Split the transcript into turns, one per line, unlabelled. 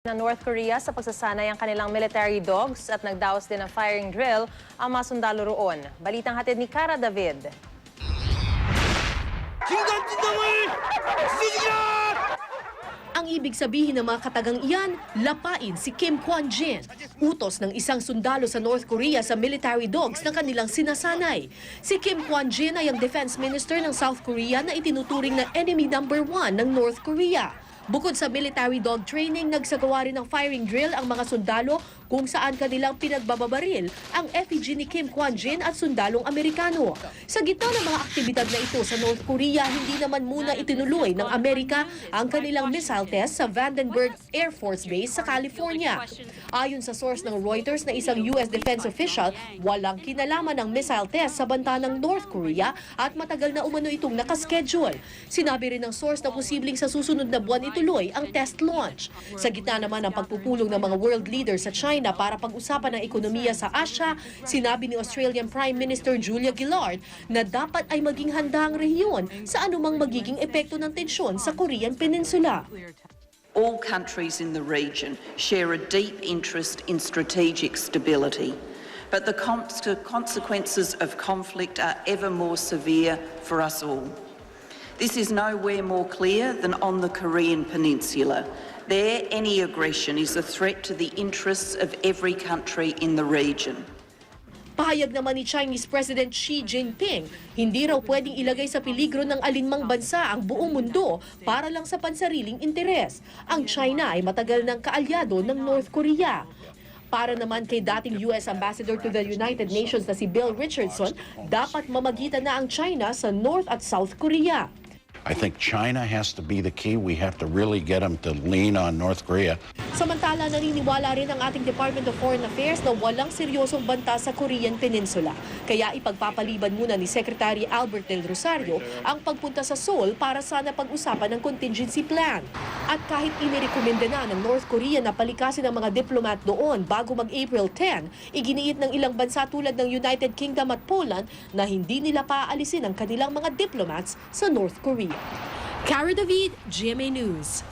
ng North Korea sa pagsasanay ang kanilang military dogs at nagdaos din ng firing drill ang mga sundalo roon. Balitang hatid ni Cara David.
Ang ibig sabihin ng mga katagang iyan, lapain si Kim Kwon-jin, utos ng isang sundalo sa North Korea sa military dogs na kanilang sinasanay. Si Kim Kwon-jin ay ang defense minister ng South Korea na itinuturing na enemy number 1 ng North Korea. Bukod sa military dog training, nagsagawa rin ng firing drill ang mga sundalo kung saan kanilang pinagbababaril ang effigy ni Kim Kwon-jin at sundalong Amerikano. Sa gitna ng mga aktibidad na ito sa North Korea, hindi naman muna itinuloy ng Amerika ang kanilang missile test sa Vandenberg Air Force Base sa California. Ayon sa source ng Reuters na isang US defense official, walang kinalaman ng missile test sa banta ng North Korea at matagal na umano itong nakaschedule. Sinabi rin ng source na posibleng sa susunod na buwan ituloy ang test launch. Sa gitna naman ng pagpupulong ng mga world leaders sa China para pag-usapan ng ekonomiya sa Asia, sinabi ni Australian Prime Minister Julia Gillard na dapat ay maging handa ang rehiyon sa anumang magiging epekto ng tensyon sa Korean Peninsula.
All countries in the region share a deep interest in strategic stability, but the consequences of conflict are ever more severe for us all. This is nowhere more clear than on the Korean Peninsula. There, any aggression is a threat to the interests of every country in the region.
Pahayag naman ni Chinese President Xi Jinping, hindi raw pwedeng ilagay sa peligro ng alinmang bansa ang buong mundo para lang sa pansariling interes. Ang China ay matagal ng kaalyado ng North Korea. Para naman kay dating US Ambassador to the United Nations na si Bill Richardson, dapat mamagitan na ang China sa North at South Korea.
I think China has to be the key. We have to really get them to lean on North Korea.
Samantala, naniniwala rin ang ating Department of Foreign Affairs na walang seryosong banta sa Korean Peninsula. Kaya ipagpapaliban muna ni Secretary Albert Del Rosario ang pagpunta sa Seoul para sana pag-usapan ng contingency plan. At kahit inirekomenda na ng North Korea na palikasin ang mga diplomat doon bago mag-April 10, iginiit ng ilang bansa tulad ng United Kingdom at Poland na hindi nila paaalisin ang kanilang mga diplomats sa North Korea. Cara David, GMA News.